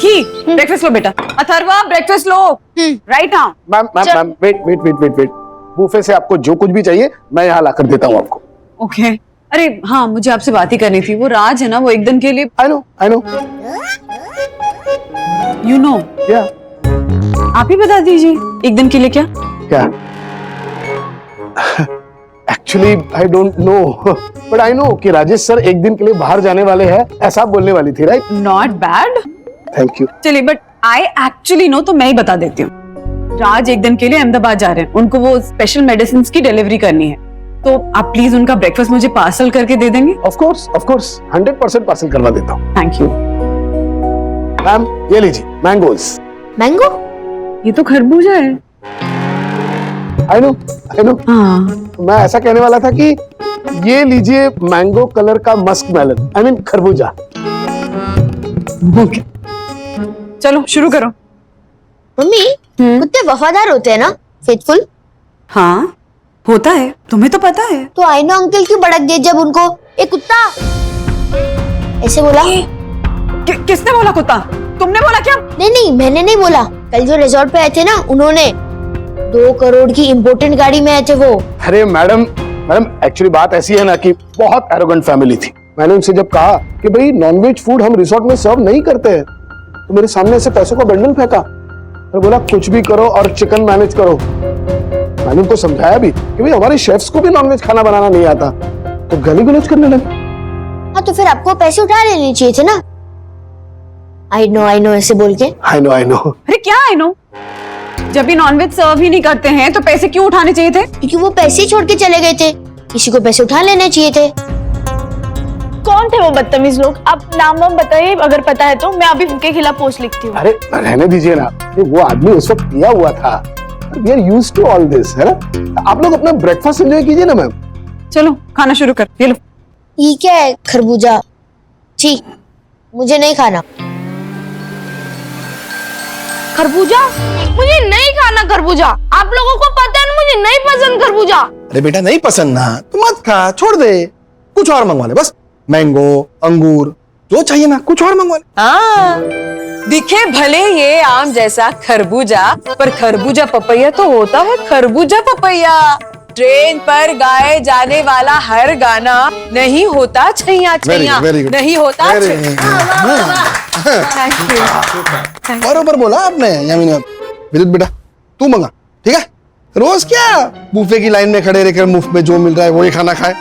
सखी ब्रेकफास्ट लो बेटा। अथर्वा ब्रेकफास्ट लो right now. Ma'am wait. Buffet से आपको जो कुछ भी चाहिए मैं यहाँ ला कर देता हूँ आपको। ओके। अरे हाँ, मुझे आपसे बात ही करनी थी। वो राज है ना, वो एक दिन के लिए। आई नो यू नो क्या आप ही बता दीजिए, एक दिन के लिए क्या? Actually I don't know but I know कि राजेश सर एक दिन के लिए बाहर जाने वाले हैं, ऐसा आप बोलने वाली थी right? Not bad. Thank you. चलिए, बट आई एक्चुअली नो, तो मैं ही बता देती हूँ। राज एक दिन के लिए अहमदाबाद जा रहे हैं, उनको वो स्पेशल मेडिसिन की डिलीवरी करनी है, तो आप प्लीज उनका ब्रेकफास्ट मुझे पार्सल करके दे देंगे? ऑफ कोर्स 100% पार्सल करवा देता हूँ। थैंक यू मैम, ये लीजिए मैंगोज। मैंगो? ये तो खरबूजा है। आई नो हाँ, मैं ऐसा कहने वाला था कि ये लीजिए मैंगो कलर का मस्क मेलन, आई मीन खरबूजा। ओके चलो शुरू करो। मम्मी, कुत्ते वफादार होते हैं ना, फेथफुल? हाँ होता है, तुम्हें तो पता है। तो आईनो अंकल क्यों भड़क गए जब उनको एक कुत्ता ऐसे बोला? किसने बोला कुत्ता? तुमने बोला क्या? नहीं, मैंने नहीं बोला। कल जो रिजॉर्ट पे आए थे ना, उन्होंने 2 करोड़ की इम्पोर्टेंट गाड़ी में आए थे वो। अरे मैडम एक्चुअली बात ऐसी है ना कि बहुत एरोगेंट फैमिली थी। मैंने उनसे जब कहा कि भाई नॉनवेज फूड हम रिसोर्ट में सर्व नहीं करते हैं, तो मेरे सामने ऐसे पैसों का बंडल फेंका और बोला कुछ भी करो और चिकन मैनेज करो। मैंने उनको समझाया भी कि भाई हमारे शेफ्स को भी नॉनवेज खाना बनाना नहीं आता, तो गाली गलौज करने लगे। हाँ, तो फिर आपको पैसे उठा लेने चाहिए थे ना। आई नो ऐसे बोल के। I know. अरे क्या आई नो? जब भी नॉनवेज सर्व ही नहीं करते हैं तो पैसे क्यों उठाने चाहिए थे? क्योंकि वो पैसे ही छोड़ के चले गए थे, किसी को पैसे उठा लेने चाहिए थे। कौन थे वो बदतमीज लोग? आप नाम वाम बताइए, अगर पता है तो मैं अभी उनके खिलाफ पोस्ट लिखती हूँ। अरे रहने दीजिए ना, वो आदमी उस वक्त पिया हुआ था। We are used to all this, है ना? आप लोग अपना ब्रेकफास्ट एंजॉय कीजिए ना मैम। चलो खाना शुरू कर। ये लो। ये क्या है? खरबूजा? ठीक, मुझे नहीं खाना। खरबूजा? मुझे नहीं खाना खरबूजा। आप लोगों को पता है ना, मुझे नहीं पसंद खरबूजा। अरे बेटा नहीं पसंद ना तो मत खा, छोड़ दे, कुछ और मंगवा ले बस। मैंगो, अंगूर जो चाहिए ना कुछ और मंगवा ले। हाँ, दिखे भले ये आम जैसा खरबूजा, पर खरबूजा पपैया तो होता है खरबूजा पपैया। ट्रेन पर गाए जाने वाला हर गाना नहीं होता छैया छैया, नहीं होता। बरोबर बोला आपने यामिनी। विद्युत बेटा तू मंगा, ठीक है? रोज क्या बुफे की लाइन में खड़े रहकर मुफ्त में जो मिल रहा है वही खाना खाए?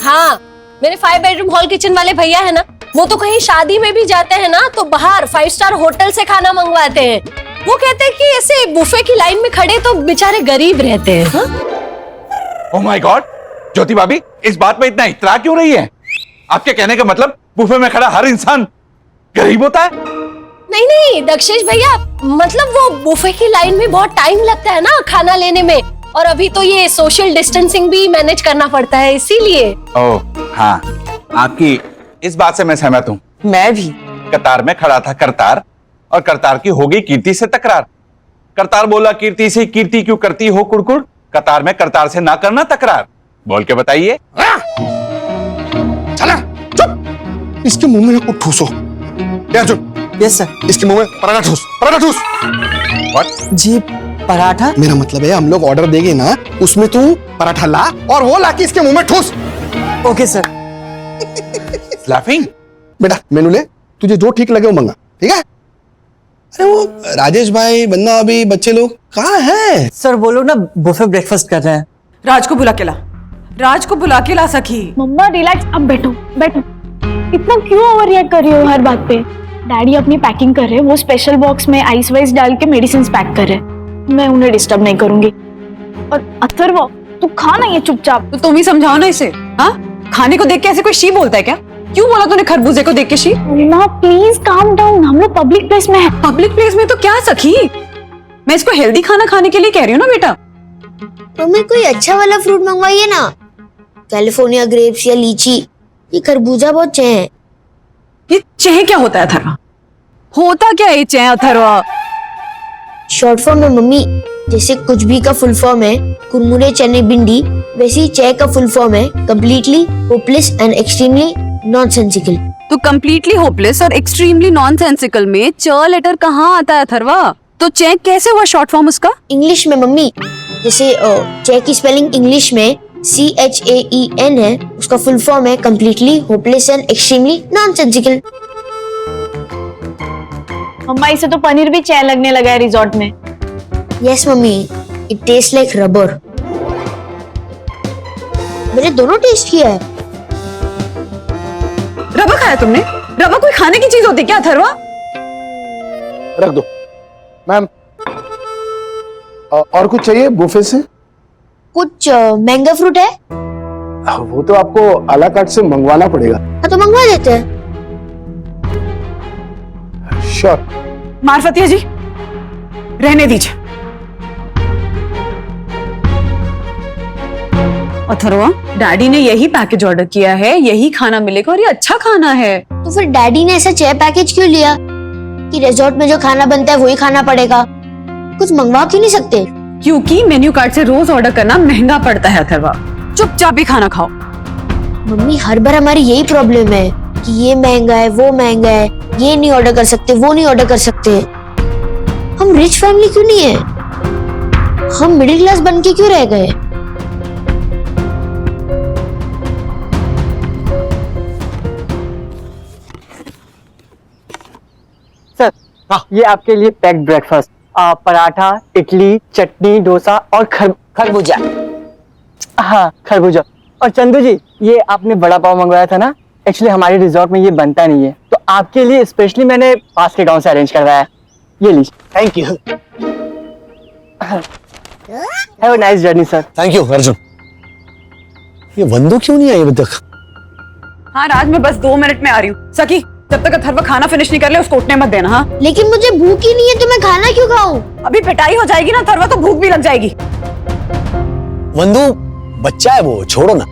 हाँ, मेरे 5 बेडरूम हॉल किचन वाले भैया है ना, वो तो कहीं शादी में भी जाते हैं ना तो बाहर 5 स्टार होटल से खाना मंगवाते हैं। वो कहते हैं कि ऐसे बुफे की लाइन में खड़े तो बेचारे गरीब रहते हैं। हाँ? ओह माय गॉड, ज्योति भाभी इस बात में इतना इतरा क्यों रही है? आपके कहने का मतलब बुफे में खड़ा हर इंसान गरीब होता है? नहीं दक्षेश भैया, मतलब वो बुफे की लाइन में बहुत टाइम लगता है ना खाना लेने में, और अभी तो ये सोशल डिस्टेंसिंग भी मैनेज करना पड़ता है इसीलिए। ओह हाँ, आपकी इस बात से मैं सहमत हूँ। मैं भी। कतार में खड़ा था करतार, और करतार की हो गई कीर्ति से तकरार। करतार बोला कीर्ति से, कीर्ति क्यों करती हो कुड़कुड़, कतार में करतार से ना करना तकरार। बोल के बताइए। चला चुप, इसके मुंह में ना कुछ ठूसो। यार चुप। Yes sir. इसके मुंह में पराठा ठूस, पराठा ठूस। व्हाट? जी पराठा? मेरा मतलब है हम लोग ऑर्डर देंगे ना, उसमें तू पराठा ला और वो ला के इसके मुंह में ठूस। Okay sir. लाफिंग? बेटा मेनू ले, तुझे जो ठीक लगे वो मंगा, ठीक है? अरे वो राजेश भाई, बन्ना, अभी बच्चे लोग कहाँ हैं? सर वो लोग ना बुफे ब्रेकफास्ट कर रहे हैं। राज को बुला के ला, राज को बुला के ला सखी। मम्मा रिलैक्स, अब बैठो। इतना क्यों ओवर रिएक्ट कर रही हो हर बात पे? डैडी अपनी पैकिंग कर रहे हैं, वो स्पेशल बॉक्स में आइस वाइस डाल के मेडिसिन पैक कर रहे हैं। मैं उन्हें डिस्टर्ब नहीं करूंगी। और अथर्व तू खा ना ये चुपचाप। तो तुम ही समझाओ ना इसे। हाँ, खाने को देख के ऐसे कोई शी बोलता है क्या? क्यों बोला तूने खरबूजे को देख के शी? ना प्लीज काम डाउन, हम लोग पब्लिक प्लेस में है। पब्लिक प्लेस में तो क्या सखी, मैं इसको हेल्दी खाना खाने के लिए कह रही हूँ ना बेटा। मम्मी कोई अच्छा वाला फ्रूट मंगवाइए ना, कैलिफोर्निया ग्रेप्स या लीची। ये खरबूजा बहुत चह है। ये चह क्या होता है अथर्वा? होता क्या है चह अथर्वा? शॉर्ट फॉर्म में मम्मी, जैसे कुछ भी का फुल फॉर्म है कुरमुरे चने भिंडी, वैसे ही चह का फुल फॉर्म है completely hopeless and extremely nonsensical. तो कम्प्लीटली होपलेस और एक्सट्रीमली नॉनसेंसिकल में च लेटर कहाँ आता है अथर्वा? तो चेक कैसे हुआ शॉर्ट फॉर्म उसका? इंग्लिश में मम्मी, जैसे चेक की स्पेलिंग इंग्लिश में CHAEN है, उसका फुल फॉर्म है completely hopeless and extremely nonsensical. Mamma इसे तो पनीर भी चैन लगने लगा है रिजॉर्ट में। Yes mummy, it taste like rubber. मैंने दोनों टेस्ट किया है। रवा खाया तुमने? रवा कोई खाने की चीज होती है क्या अथर्वा? रख दो मैम। और कुछ चाहिए बुफे से? कुछ मैंगो फ्रूट है? वो तो आपको अला कार्ट से मंगवाना पड़ेगा। हाँ तो मंगवा देते हैं। श्योर। मार्फतिया जी रहने दीजिए। अथर्वा, डैडी ने यही पैकेज ऑर्डर किया है, यही खाना मिलेगा और ये अच्छा खाना है। तो फिर डैडी ने ऐसा चेयर पैकेज क्यों लिया कि रिजॉर्ट में जो खाना बनता है वही खाना पड़ेगा? कुछ मंगवा क्यों नहीं सकते? क्योंकि मेन्यू कार्ड से रोज ऑर्डर करना महंगा पड़ता है अथर्वा। चुपचाप भी खाना खाओ। मम्मी हर बार हमारी यही प्रॉब्लम है कि ये महंगा है, वो महंगा है, ये नहीं ऑर्डर कर सकते, वो नहीं ऑर्डर कर सकते। हम रिच फैमिली क्यों नहीं है? हम मिडिल क्लास बन के क्यों रह गए? सर हाँ, ये आपके लिए पैक्ड ब्रेकफास्ट, पराठा, इडली, चटनी, डोसा और खरबूजा। हाँ खरबूजा। और चंदू जी, ये आपने बड़ा पाव मंगवाया था ना, एक्चुअली हमारे रिजॉर्ट में ये बनता नहीं है, तो आपके लिए स्पेशली मैंने पास के गांव से अरेंज करवाया है। ये लीजिए। Thank you. Have a nice journey sir. Thank you Arjun. ये वंदू क्यों नहीं आई अभी तक? हाँ राज, मैं बस 2 मिनट में आ रही हूँ। सखी, जब तक अथर्वा खाना फिनिश नहीं कर ले उसको उठने मत देना। हाँ, लेकिन मुझे भूख ही नहीं है तो मैं खाना क्यों खाऊं? अभी पिटाई हो जाएगी ना अथर्वा तो भूख भी लग जाएगी। वंदू बच्चा है वो, छोड़ो ना।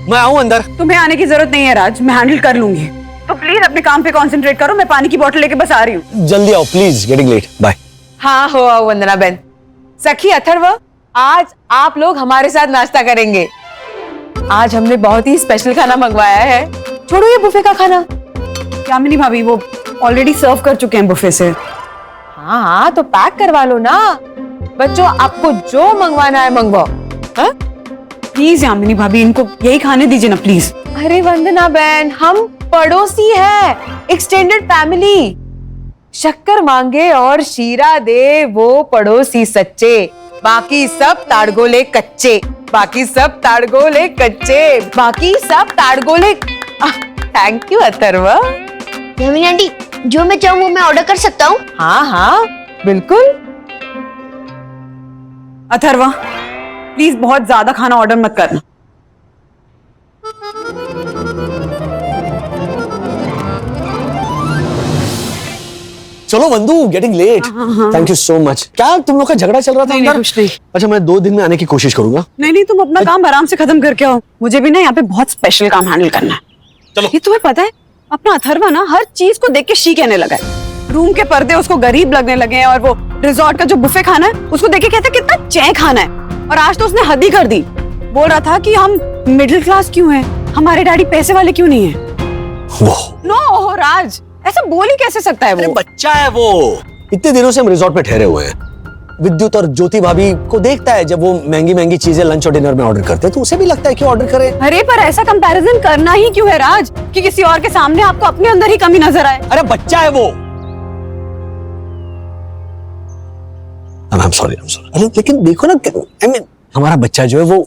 मैं आऊं अंदर? तुम्हें आने की जरूरत नहीं है राज, मैं हैंडल कर लूंगी। तो प्लीज अपने काम पे कंसंट्रेट करो, मैं पानी की बोतल लेके बस आ रही हूँ। जल्दी आओ प्लीज, गेटिंग लेट। बाय। हाँ हो आओ वंदना बहन। सखी, अथर्वा, आज आप लोग हमारे साथ नाश्ता करेंगे। आज हमने बहुत ही स्पेशल खाना मंगवाया है। छोड़ो ये बुफे का खाना। यामिनी भाभी वो ऑलरेडी सर्व कर चुके हैं बुफे से। हाँ हाँ, तो पैक करवा लो ना। बच्चों, आपको जो मंगवाना है मंगवाओ। हाँ? प्लीज यामिनी भाभी, इनको यही खाने दीजिए ना प्लीज। अरे वंदना बहन, हम पड़ोसी है, एक्सटेंडेड फैमिली। शक्कर मांगे और शीरा दे वो पड़ोसी सच्चे, बाकी सब ताड़गोले कच्चे, बाकी सब ताड़गोले कच्चे, बाकी सब ताड़गोले। Thank you Atharva. Yamini aunty, जो मैं चाहूँ वो मैं ऑर्डर कर सकता हूँ? हाँ हाँ बिल्कुल। अथर्वा प्लीज बहुत ज्यादा खाना ऑर्डर मत करना। चलो Vandu, getting late. Thank you so much. क्या तुम लोग का झगड़ा चल रहा था नहीं, अंदर? कुछ नहीं। अच्छा, मैं 2 दिन में आने की कोशिश करूंगा। नहीं, तुम अपना काम आराम से खत्म करके आओ। मुझे भी ना यहाँ पे बहुत स्पेशल काम हैंडल करना है। चलो। ये तुम्हें पता है, अपना अथर्वा ना हर चीज को देख के शी कहने लगा है। रूम के पर्दे उसको गरीब लगने लगे हैं और वो रिजॉर्ट का जो बुफे खाना है उसको देख के कहता है कितना चै खाना है। और आज तो उसने हद ही कर दी। बोल रहा था कि हम मिडिल क्लास क्यों हैं, हमारे डैडी पैसे वाले क्यों नहीं है। नो राज, ऐसा बोल ही कैसे सकता है वो? बच्चा है वो। इतने दिनों से हम रिजॉर्ट पे ठहरे हुए हैं। विद्युत और ज्योति भाभी को देखता है जब वो महंगी महंगी चीजें लंच और डिनर में ऑर्डर करते हैं, तो उसे भी लगता है कि ऑर्डर करें। अरे पर ऐसा कंपैरिजन करना ही क्यों है राज, कि किसी और के सामने आपको अपने अंदर ही कमी नजर आए। अरे बच्चा है वो। I'm sorry. अरे लेकिन देखो ना, I mean, हमारा बच्चा जो है वो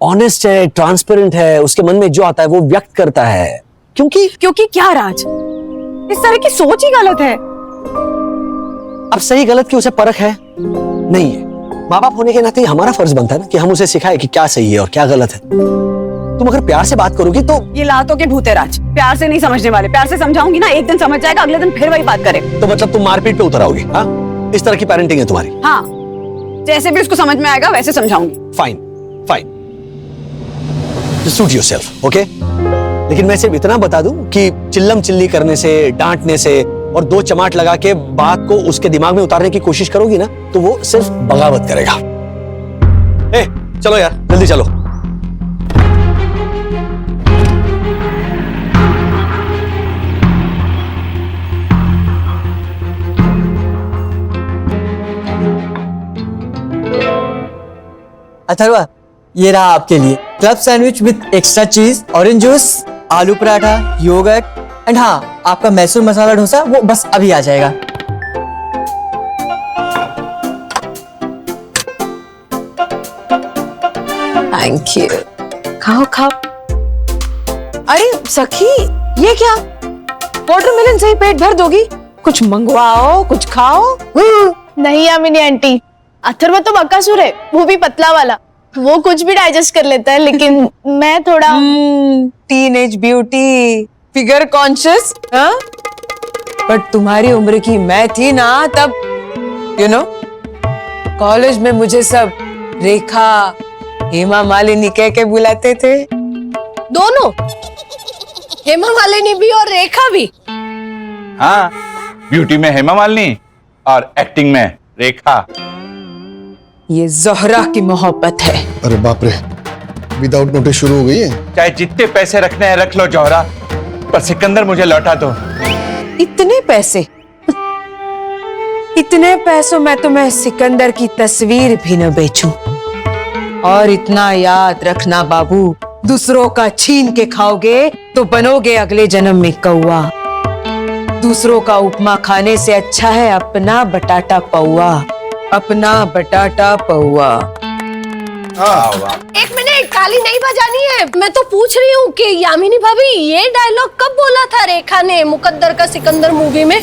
ऑनेस्ट है, ट्रांसपेरेंट है, उसके मन में जो आता है वो व्यक्त करता है। क्योंकि क्या राज, इस तरह की सोच ही गलत है। अब सही गलत की उसे परख है नहीं है। माँ बाप होने के नाते हमारा फर्ज बनता है ना कि हम उसे सिखाए कि क्या सही है और क्या गलत है। तुम अगर प्यार से बात करोगी तो। ये लातों के भूत है राज, प्यार से नहीं समझने वाले। प्यार से समझाऊंगी ना, एक दिन समझ जाएगा, अगले दिन फिर वही बात करे। तो मतलब तुम मारपीट पे उतर आओगी? हाँ, इस तरह की पेरेंटिंग है तुम्हारी? हाँ, जैसे भी उसको समझ में आएगा वैसे समझाऊंगी। Fine, suit yourself, okay? लेकिन मैं सिर्फ इतना बता दूं कि चिल्लम चिल्ली करने से, डांटने से और 2 चमाट लगा के बात को उसके दिमाग में उतारने की कोशिश करोगी ना, तो वो सिर्फ बगावत करेगा। चलो यार, जल्दी चलो। अथर्वा, ये रहा आपके लिए क्लब सैंडविच विद एक्स्ट्रा चीज, ऑरेंज जूस, आलू पराठा, योगर्ट एंड हाँ, आपका मैसूर मसाला डोसा वो बस अभी आ जाएगा। Thank you. खाओ खाओ। अरे सखी, ये क्या? वाटरमेलन से ही पेट भर दोगी? कुछ मंगवाओ, कुछ खाओ। नहीं यामिनी आंटी, अथर्व तो बकासुर है, वो भी पतला वाला, वो कुछ भी डाइजेस्ट कर लेता है, लेकिन मैं थोड़ा टीनेज ब्यूटी, फिगर कॉन्शियस। हाँ, बट तुम्हारी उम्र की मैं थी ना तब, यू नो, कॉलेज में मुझे सब रेखा, हेमा मालिनी कह के बुलाते थे। दोनों, हेमा मालिनी भी और रेखा भी। हाँ, ब्यूटी में हेमा मालिनी और एक्टिंग में रेखा। ये जोहरा की मोहब्बत है। अरे बाप रे, विदाउट नोटिस शुरू हो गई है। चाहे जितने पैसे रखने हैं रख लो जौहरा, पर सिकंदर मुझे लौटा दो। इतने पैसे? इतने पैसों में तो मैं सिकंदर की तस्वीर भी न बेचूं। और इतना याद रखना बाबू, दूसरों का छीन के खाओगे तो बनोगे अगले जन्म में कौवा। दूसरों का उपमा खाने से अच्छा है अपना बटाटा पौआ, अपना बटाटा पौआ। एक मिनट, ताली नहीं बजानी है। मैं तो पूछ रही हूँ कि यामिनी भाभी, ये डायलॉग कब बोला था रेखा ने मुकद्दर का सिकंदर मूवी में?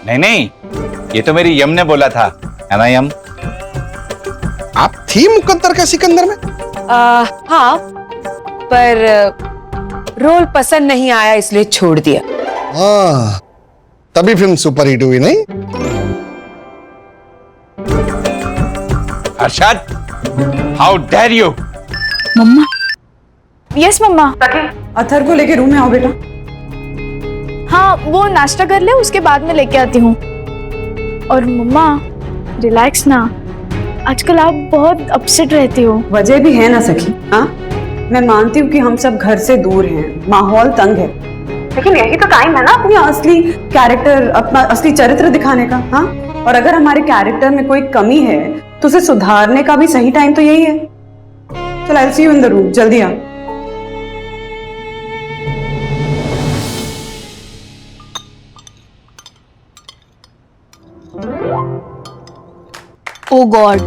नहीं नहीं, ये तो मेरी यम ने बोला था, है ना यम? आप थी मुकद्दर का सिकंदर में? हाँ, पर रोल पसंद नहीं आया इसलिए छोड़ दिया। हाँ, तभी फिल्म सुपर हिट हुई नहीं? Arshad, how dare you! Mamma. Yes mamma. Athar को लेके रूम में आओ बेटा। हाँ, वो नाश्ता कर ले, उसके बाद में लेके आती हूँ। और मम्मा, रिलैक्स ना, आजकल आप बहुत अपसेट रहती हो। वजह भी है ना सखी। हाँ, मैं मानती हूँ कि हम सब घर से दूर हैं, माहौल तंग है, लेकिन यही तो टाइम है ना अपनी असली कैरेक्टर, अपना असली चरित्र दिखाने का। हाँ, और अगर हमारे कैरेक्टर में कोई कमी है तो उसे सुधारने का भी सही टाइम तो यही है। चल, I will see you in the room, जल्दी आ। ओ गॉड,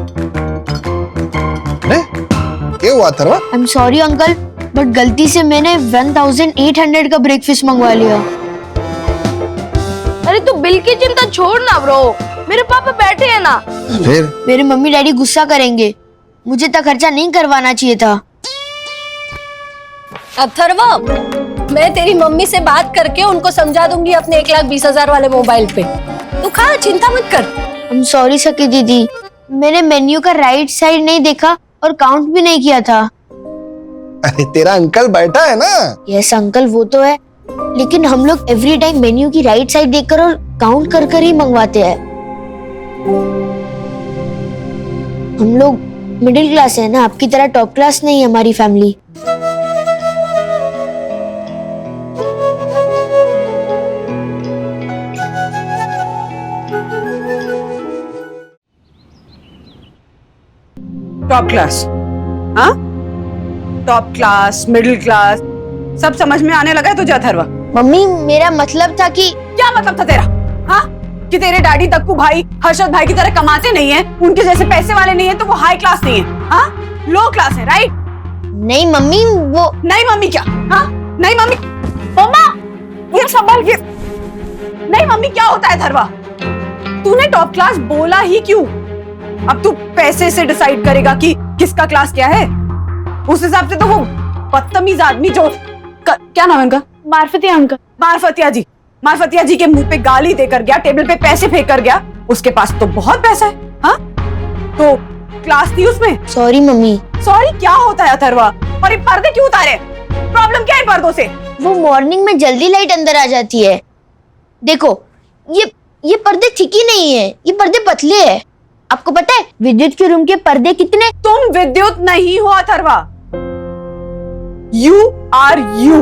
क्या हुआ Atharva? I am sorry uncle, but गलती से मैंने 1800 का ब्रेकफास्ट मंगवा लिया। अरे तू बिल की चिंता छोड़ ना ब्रो, मेरे पापा बैठे हैं ना। फिर मेरे मम्मी डैडी गुस्सा करेंगे, मुझे तो खर्चा नहीं करवाना चाहिए था। अथर्वा, मैं तेरी मम्मी से बात करके उनको समझा दूंगी अपने 1,20,000 वाले मोबाइल पे। तू खा, चिंता मत कर। आई एम सॉरी सकी दीदी, मैंने मेन्यू का राइट साइड नहीं देखा और काउंट भी नहीं किया था। अरे तेरा अंकल बैठा है ना। यस अंकल, वो तो है, लेकिन हम लोग एवरी टाइम मेन्यू की राइट साइड देखकर और काउंट कर कर ही मंगवाते हैं। हम लोग मिडिल क्लास है ना, आपकी तरह टॉप क्लास नहीं है हमारी फैमिली। Top class? हाँ, टॉप क्लास, मिडिल क्लास, सब समझ में आने लगा है तुझे अथर्वा? मम्मी, मेरा मतलब था कि क्या मतलब था तेरा? हाँ, कि तेरे डैडी दक्कू भाई, हर्षद भाई की तरह कमाते नहीं है, उनके जैसे पैसे वाले नहीं है, तो वो हाई क्लास नहीं है। हाँ, लो क्लास है, राइट? नहीं मम्मी, वो नहीं मम्मी क्या? हाँ, नहीं मम्मी। मम्मा, ये संभाल के। नहीं मम्मी, क्या होता है अथर्वा? तूने टॉप क्लास बोला ही क्यों? अब तू पैसे से डिसाइड करेगा कि किसका क्लास क्या है? उस हिसाब से तो वो बदतमीज आदमी जो क्या नाम है उनका? मार्फतिया अंकल। मार्फतिया जी के मुंह पे गाली देकर गया, टेबल पे पैसे फेंक कर गया। उसके पास तो बहुत पैसा है। हाँ, तो क्लास थी उसमें। Sorry mummy. सॉरी क्या होता है अथर्वा? और ये पर्दे क्यों उतारे? प्रॉब्लम क्या है पर्दों से? वो मॉर्निंग में जल्दी लाइट अंदर आ जाती है। देखो, ये पर्दे थिक ही नहीं है, ये पर्दे पतले हैं। आपको पता है विद्युत के रूम के पर्दे कितने? तुम विद्युत नहीं हो अथर्वा, यू आर यू।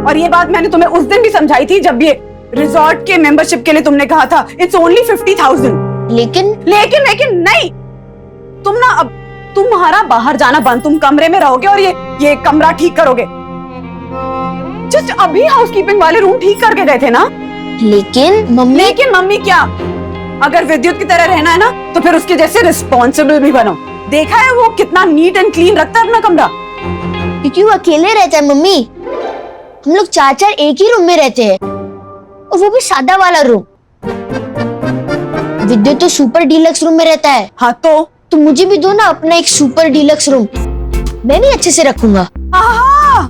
और ये बात मैंने तुम्हें उस दिन भी समझाई थी जब ये रिजॉर्ट के मेंबरशिप के लिए तुमने कहा था इट्स ओनली 50,000। लेकिन नहीं, तुम ना अब तुम्हारा बाहर जाना बंद, तुम कमरे में रहोगे और ये कमरा ठीक करोगे। जस्ट अभी हाउसकीपिंग वाले रूम ठीक करके गए थे ना। लेकिन मम्मी क्या? अगर विद्युत की तरह रहना है ना तो फिर उसके जैसे रिस्पॉन्सिबल भी बनो। देखा है वो कितना नीट एंड क्लीन रखता है अपना कमरा। क्योंकि वो अकेले रहता है मम्मी। हम लोग 4 एक ही रूम में रहते हैं, और वो भी सादा वाला रूम। विद्युत तो सुपर डीलक्स रूम में रहता है। हाँ तो मुझे भी दो ना अपना एक सुपर डीलक्स रूम, मैं भी अच्छे से रखूंगा। हाँ,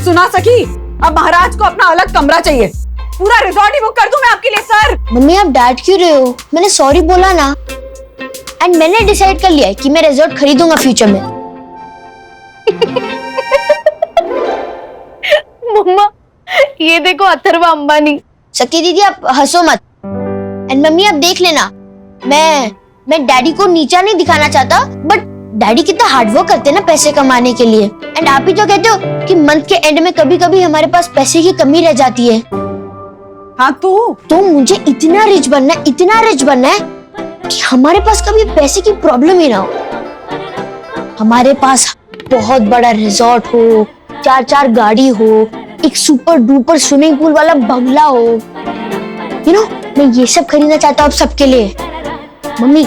सुना सकी, अब महाराज को अपना अलग कमरा चाहिए। पूरा रिजॉर्ट ही बुक कर दूं मैं आपके लिए सर। मम्मी आप डांट क्यों रहे हो? मैंने सॉरी बोला ना, एंड मैंने डिसाइड कर लिया है कि मैं रिजॉर्ट खरीदूंगा फ्यूचर में। मम्मा ये देखो अथर्वा अंबानी। सकी दीदी आप हंसो मत। एंड मम्मी आप देख लेना, मैं डैडी को नीचा नहीं दिखाना चाहता, बट डैडी कितना हार्डवर्क करते हैं ना पैसे कमाने के लिए। एंड आप ही तो कहते हो कि मंथ के एंड में कभी कभी हमारे पास पैसे की कमी रह जाती है। हाँ तो मुझे इतना रिच बनना है कि हमारे पास कभी पैसे की प्रॉब्लम ही ना हो। हमारे पास बहुत बड़ा रिजॉर्ट हो, 4 गाड़ी हो, एक सुपर डुपर स्विमिंग पूल वाला बंगला हो। मैं ये सब खरीदना चाहता हूँ अब सबके लिए। मम्मी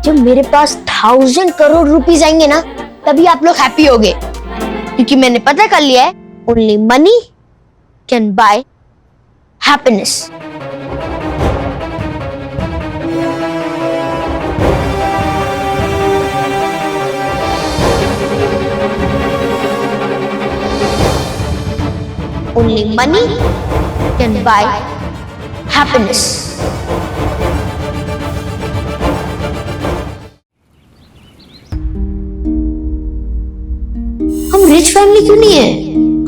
जब मेरे पास 1000 करोड़ रुपीस आएंगे ना, तभी आप लोग हैप्पी होगे, क्योंकि मैंने पता कर लिया है only money can buy happiness. Only money can buy happiness. हम रिच फैमिली क्यों नहीं है?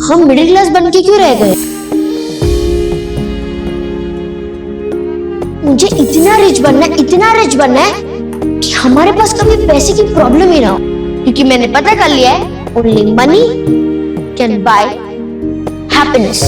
हम मिडिल क्लास बन के क्यों रह गए? मुझे इतना रिच बनना है कि हमारे पास कभी पैसे की प्रॉब्लम ही ना हो, क्योंकि मैंने पता कर लिया है only money can buy happiness.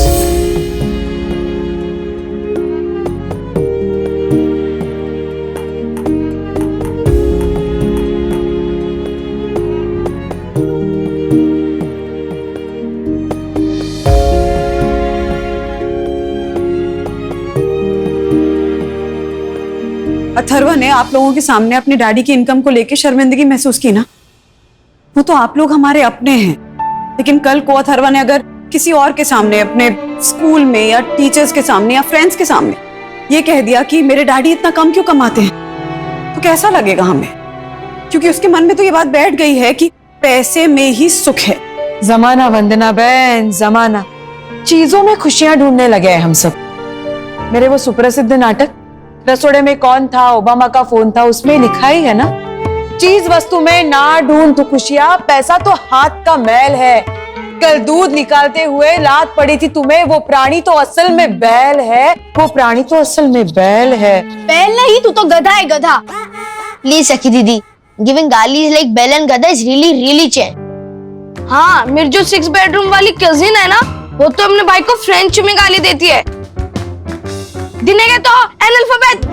Atharva ने आप लोगों के सामने अपने डैडी की इनकम को लेकर शर्मिंदगी महसूस की ना। वो तो आप लोग हमारे अपने हैं, लेकिन कल को अथर्वा ने अगर किसी और के सामने, अपने स्कूल में या टीचर्स के सामने या फ्रेंड्स के सामने ये कह दिया कि मेरे डैडी इतना कम क्यों कमाते हैं, तो कैसा लगेगा हमें? क्योंकि उसके मन में तो ये बात बैठ गई है कि पैसे में ही सुख है। जमाना वंदना बहन, जमाना चीजों में खुशियां ढूंढने लगे हैं हम सब। मेरे वो सुप्रसिद्ध नाटक रसोड़े में कौन था, ओबामा का फोन था, उसमें लिखा ही है ना, चीज वस्तु में ना ढूंढ तू खुशियां, पैसा तो हाथ का मैल है। कल दूध निकालते हुए लात पड़ी थी तुम्हें, वो प्राणी तो असल में बैल है, वो प्राणी तो असल में बैल है। बैल नहीं, तू तो गधा है, गधा। प्लीज सखी दीदी, गिविंग गाली लाइक बैल एंड गधा इज रियली चैन। हाँ, मेरी जो 6 बेडरूम वाली कजिन है ना, वो तो अपने भाई को फ्रेंच में गाली देती है। दिनेगा तो एनाल्फाबेट।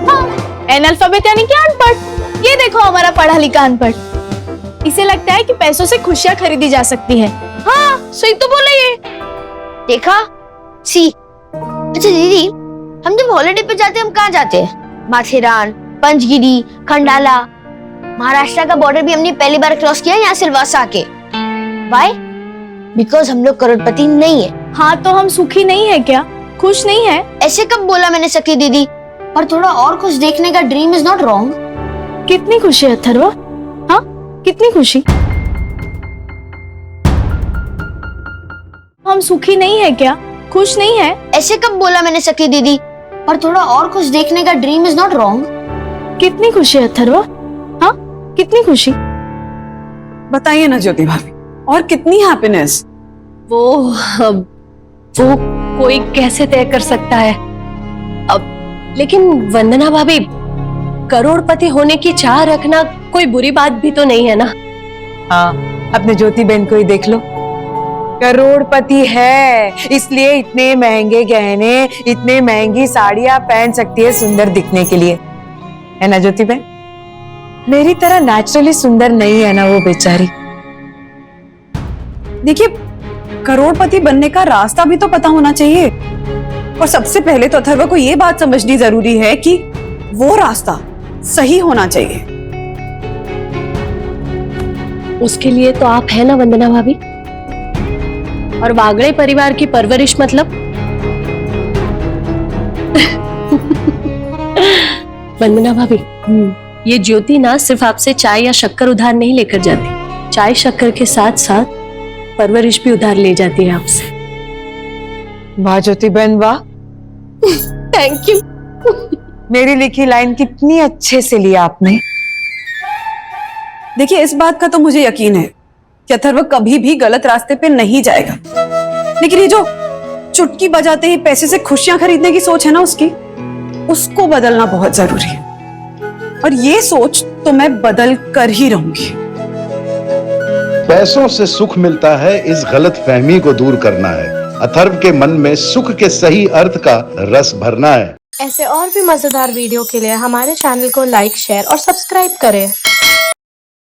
एनाल्फाबेट यानी कि अनपढ़। ये देखो हमारा पढ़ा लिखा अनपढ़। इसे लगता है कि पैसों से खुशियां खरीदी जा सकती है। हाँ, सही तो बोला ये। देखा सी। अच्छा दीदी, हम जब हॉलिडे पे जाते हैं, हम कहाँ जाते हैं? माथेरान, पंचगिरी, खंडाला, महाराष्ट्र का बॉर्डर भी हमने पहली बार क्रॉस किया यहाँ सिलवासा के। Why? बिकॉज हम लोग करोड़पति नहीं है। हाँ तो हम सुखी नहीं है क्या? खुश नहीं है? ऐसे कब बोला मैंने सखी दीदी? पर थोड़ा और कुछ देखने का ड्रीम इज नॉट रॉन्ग। कितनी खुशी है अथर्वा? हाँ कितनी खुशी। हम सुखी नहीं है क्या? खुश नहीं है? ऐसे कब बोला मैंने सखी दीदी? पर थोड़ा और कुछ देखने का ड्रीम इज नॉट रॉन्ग। कितनी खुशी है अथर्वा? हाँ कितनी खुशी? बताइए ना ज्योति भाभी, और कितनी हैप्पीनेस? वो कोई कैसे तय कर सकता है अब। लेकिन वंदना भाभी, करोड़पति होने की चाह रखना कोई बुरी बात भी तो नहीं है ना। हाँ, अपने ज्योति बहन को ही देख लो, करोड़पति है, इसलिए इतने महंगे गहने, इतने महंगी साड़ियां पहन सकती है सुंदर दिखने के लिए, है ना ज्योति बहन? मेरी तरह नेचुरली सुंदर नहीं है ना वो बेचारी। देखिए, करोड़पति बनने का रास्ता भी तो पता होना चाहिए। और सबसे पहले तो अथर्व को ये बात समझनी जरूरी है कि वो रास्ता सही होना चाहिए। उसके लिए तो आप है ना वंदना भाभी। और वागड़े परिवार की परवरिश मतलब वंदना भाभी, ये ज्योति ना सिर्फ आपसे चाय या शक्कर उधार नहीं लेकर जाती, चाय शक्कर के साथ साथ परवरिश भी उधार ले जाती है आपसे। वाह ज्योति बहन वाह, थैंक यू। मेरी लिखी लाइन कितनी अच्छे से लिया आपने। देखिए, इस बात का तो मुझे यकीन है कि अथर्व कभी भी गलत रास्ते पे नहीं जाएगा। लेकिन ये जो चुटकी बजाते ही पैसे से खुशियां खरीदने की सोच है ना उसकी, उसको बदलना बहुत जरूरी है। और ये सोच तो मैं बदल कर ही रहूंगी। पैसों से सुख मिलता है, इस गलत फहमी को दूर करना है। अथर्व के मन में सुख के सही अर्थ का रस भरना है। ऐसे और भी मजेदार वीडियो के लिए हमारे चैनल को लाइक, शेयर और सब्सक्राइब करें।